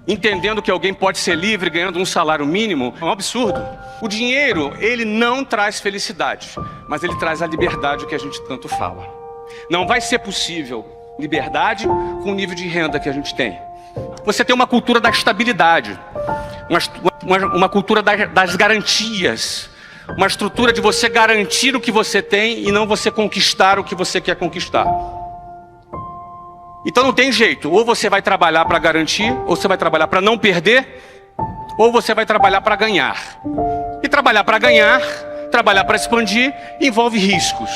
entendendo que alguém pode ser livre ganhando um salário mínimo, é um absurdo. O dinheiro, ele não traz felicidade, mas ele traz a liberdade que a gente tanto fala. Não vai ser possível liberdade com o nível de renda que a gente tem. Você tem uma cultura da estabilidade, uma cultura das garantias, uma estrutura de você garantir o que você tem e não você conquistar o que você quer conquistar. Então não tem jeito, ou você vai trabalhar para garantir, ou você vai trabalhar para não perder, ou você vai trabalhar para ganhar. E trabalhar para ganhar, trabalhar para expandir, envolve riscos.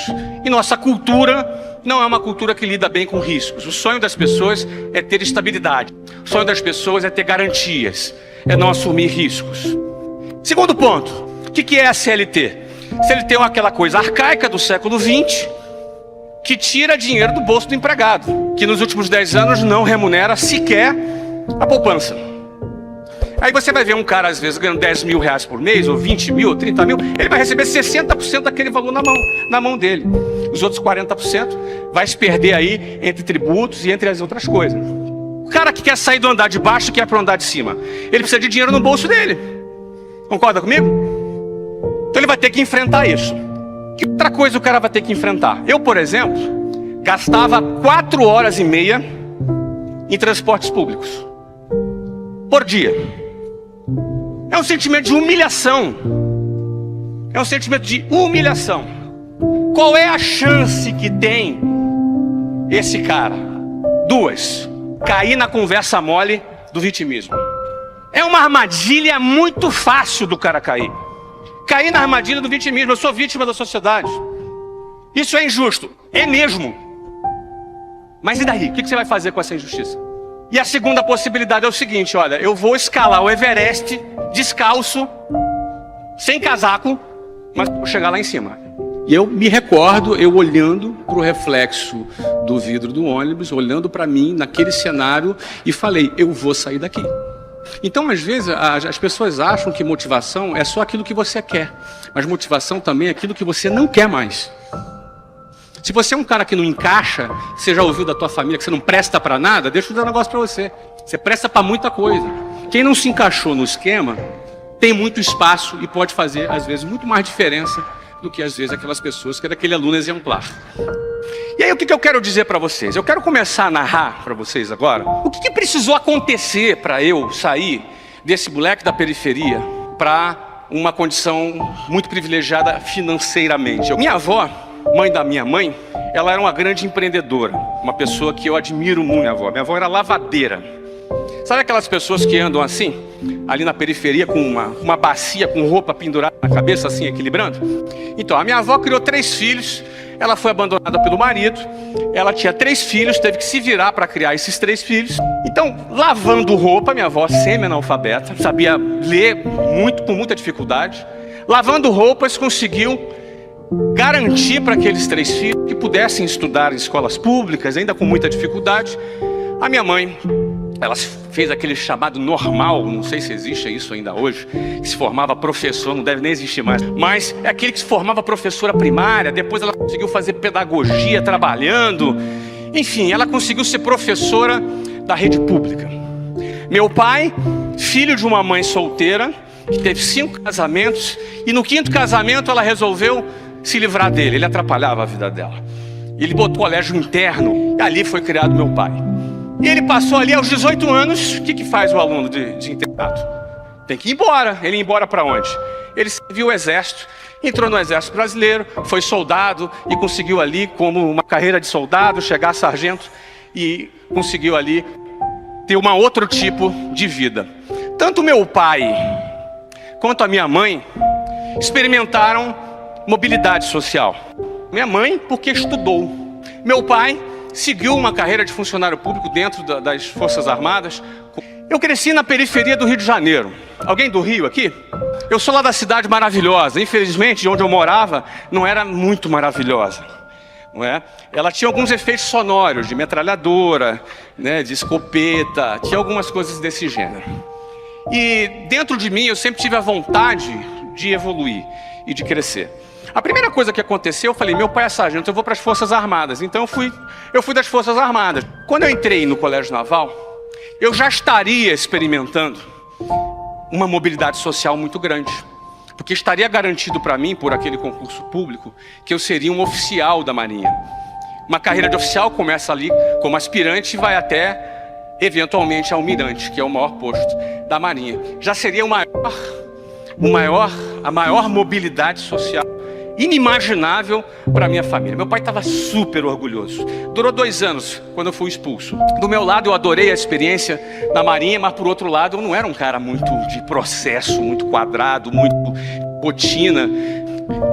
E nossa cultura não é uma cultura que lida bem com riscos. O sonho das pessoas é ter estabilidade. O sonho das pessoas é ter garantias, é não assumir riscos. Segundo ponto, o que é a CLT? CLT é aquela coisa arcaica do século XX, que tira dinheiro do bolso do empregado, que nos últimos 10 anos não remunera sequer a poupança. Aí você vai ver um cara, às vezes, ganhando 10 mil reais por mês, ou 20 mil, ou 30 mil, ele vai receber 60% daquele valor na mão dele. Os outros 40% vai se perder aí entre tributos e entre as outras coisas. O cara que quer sair do andar de baixo e quer para o andar de cima, ele precisa de dinheiro no bolso dele. Concorda comigo? Então ele vai ter que enfrentar isso. Que outra coisa o cara vai ter que enfrentar? Eu, por exemplo, gastava 4 horas e meia em transportes públicos por dia. É um sentimento de humilhação. É um sentimento de humilhação. Qual é a chance que tem esse cara? 2. Cair na conversa mole do vitimismo. É uma armadilha muito fácil do cara cair. Cair na armadilha do vitimismo. Eu sou vítima da sociedade. Isso é injusto. É mesmo. Mas e daí? O que você vai fazer com essa injustiça? E a segunda possibilidade é o seguinte, olha, eu vou escalar o Everest descalço, sem casaco, mas vou chegar lá em cima. E eu me recordo, eu olhando para o reflexo do vidro do ônibus, olhando para mim naquele cenário e falei, eu vou sair daqui. Então, às vezes, as pessoas acham que motivação é só aquilo que você quer, mas motivação também é aquilo que você não quer mais. Se você é um cara que não encaixa, você já ouviu da tua família que você não presta para nada, deixa eu dar um negócio para você. Você presta para muita coisa. Quem não se encaixou no esquema, tem muito espaço e pode fazer, às vezes, muito mais diferença do que, às vezes, aquelas pessoas que é daquele aluno exemplar. E aí, o que eu quero dizer para vocês? Eu quero começar a narrar para vocês agora o que precisou acontecer para eu sair desse moleque da periferia para uma condição muito privilegiada financeiramente. Minha avó, mãe da minha mãe, ela era uma grande empreendedora, uma pessoa que eu admiro muito. Minha avó era lavadeira. Sabe aquelas pessoas que andam assim, ali na periferia, com uma bacia com roupa pendurada na cabeça, assim, equilibrando? Então, a minha avó criou 3 filhos, ela foi abandonada pelo marido, ela tinha 3 filhos, teve que se virar para criar esses 3 filhos. Então, lavando roupa, minha avó semi-analfabeta, sabia ler com muita dificuldade. Lavando roupas, conseguiu garantir para aqueles 3 filhos que pudessem estudar em escolas públicas, ainda com muita dificuldade. A minha mãe, ela fez aquele chamado normal, não sei se existe isso ainda hoje, que se formava professor, não deve nem existir mais, mas é aquele que se formava professora primária, depois ela conseguiu fazer pedagogia trabalhando, enfim, ela conseguiu ser professora da rede pública. Meu pai, filho de uma mãe solteira, que teve 5 casamentos, e no 5º casamento ela resolveu se livrar dele, ele atrapalhava a vida dela. Ele botou colégio interno, e ali foi criado meu pai. E ele passou ali aos 18 anos, o que faz o aluno de internato? Tem que ir embora. Ele ia embora para onde? Ele serviu o exército, entrou no exército brasileiro, foi soldado e conseguiu ali, como uma carreira de soldado, chegar a sargento e conseguiu ali ter um outro tipo de vida. Tanto meu pai quanto a minha mãe experimentaram mobilidade social. Minha mãe, porque estudou. Meu pai seguiu uma carreira de funcionário público dentro das Forças Armadas. Eu cresci na periferia do Rio de Janeiro. Alguém do Rio aqui? Eu sou lá da cidade maravilhosa. Infelizmente, de onde eu morava, não era muito maravilhosa. Não é? Ela tinha alguns efeitos sonoros, de metralhadora, né, de escopeta, tinha algumas coisas desse gênero. E dentro de mim, eu sempre tive a vontade de evoluir e de crescer. A primeira coisa que aconteceu, eu falei, meu pai é sargento, eu vou para as Forças Armadas. Então eu fui das Forças Armadas. Quando eu entrei no Colégio Naval, eu já estaria experimentando uma mobilidade social muito grande. Porque estaria garantido para mim, por aquele concurso público, que eu seria um oficial da Marinha. Uma carreira de oficial começa ali como aspirante e vai até, eventualmente, almirante, que é o maior posto da Marinha. Já seria a maior mobilidade social inimaginável para minha família. Meu pai estava super orgulhoso. Durou 2 anos, quando eu fui expulso. Do meu lado, eu adorei a experiência na Marinha, mas por outro lado, eu não era um cara muito de processo, muito quadrado, muito rotina.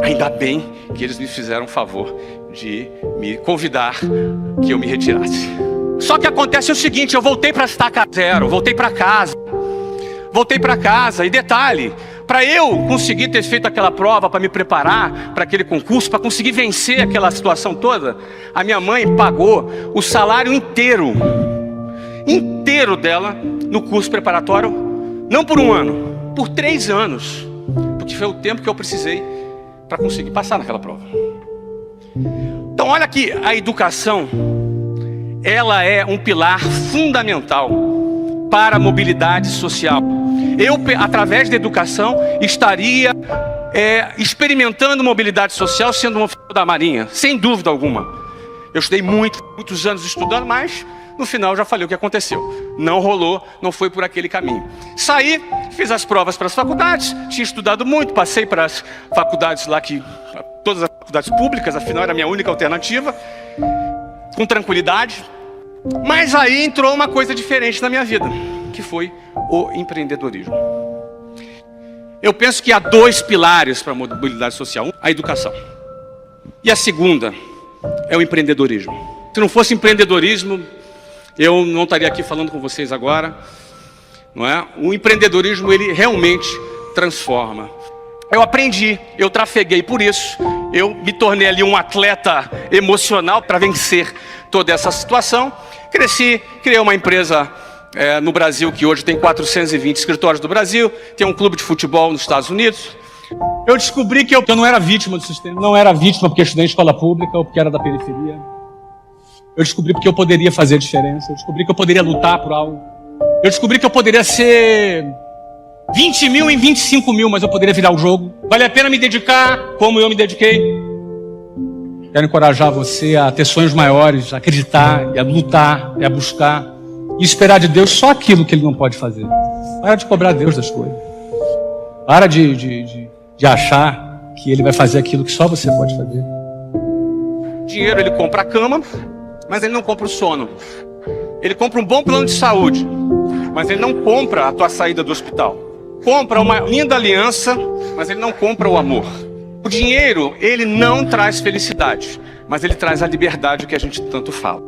Ainda bem que eles me fizeram o favor de me convidar que eu me retirasse. Só que acontece o seguinte, eu voltei para estaca zero, voltei para casa. E detalhe, para eu conseguir ter feito aquela prova, para me preparar para aquele concurso, para conseguir vencer aquela situação toda, a minha mãe pagou o salário inteiro dela no curso preparatório, não por 1 ano, por 3 anos, porque foi o tempo que eu precisei para conseguir passar naquela prova. Então olha que a educação, ela é um pilar fundamental para a mobilidade social. Eu, através da educação, estaria experimentando mobilidade social sendo um oficial da Marinha, sem dúvida alguma. Eu estudei muitos anos estudando, mas no final já falei o que aconteceu. Não rolou, não foi por aquele caminho. Saí, fiz as provas para as faculdades, tinha estudado muito, passei para as faculdades lá, todas as faculdades públicas, afinal era a minha única alternativa, com tranquilidade. Mas aí entrou uma coisa diferente na minha vida, que foi o empreendedorismo. Eu penso que há 2 pilares para a mobilidade social. A educação. E a segunda é o empreendedorismo. Se não fosse empreendedorismo, eu não estaria aqui falando com vocês agora. Não é? O empreendedorismo, ele realmente transforma. Eu aprendi, eu trafeguei por isso. Eu me tornei ali um atleta emocional para vencer toda essa situação. Cresci, criei uma empresa no Brasil, que hoje tem 420 escritórios do Brasil, tem um clube de futebol nos Estados Unidos. Eu descobri que eu não era vítima do sistema, não era vítima porque eu estudei em escola pública ou porque era da periferia. Eu descobri porque eu poderia fazer a diferença, eu descobri que eu poderia lutar por algo. Eu descobri que eu poderia ser 20 mil em 25 mil, mas eu poderia virar o jogo. Vale a pena me dedicar como eu me dediquei. Quero encorajar você a ter sonhos maiores, a acreditar, e a lutar, e a buscar, e esperar de Deus só aquilo que Ele não pode fazer. Para de cobrar Deus das coisas. Para de achar que Ele vai fazer aquilo que só você pode fazer. Dinheiro Ele compra a cama, mas Ele não compra o sono. Ele compra um bom plano de saúde, mas Ele não compra a tua saída do hospital. Compra uma linda aliança, mas Ele não compra o amor. O dinheiro, ele não traz felicidade, mas ele traz a liberdade que a gente tanto fala.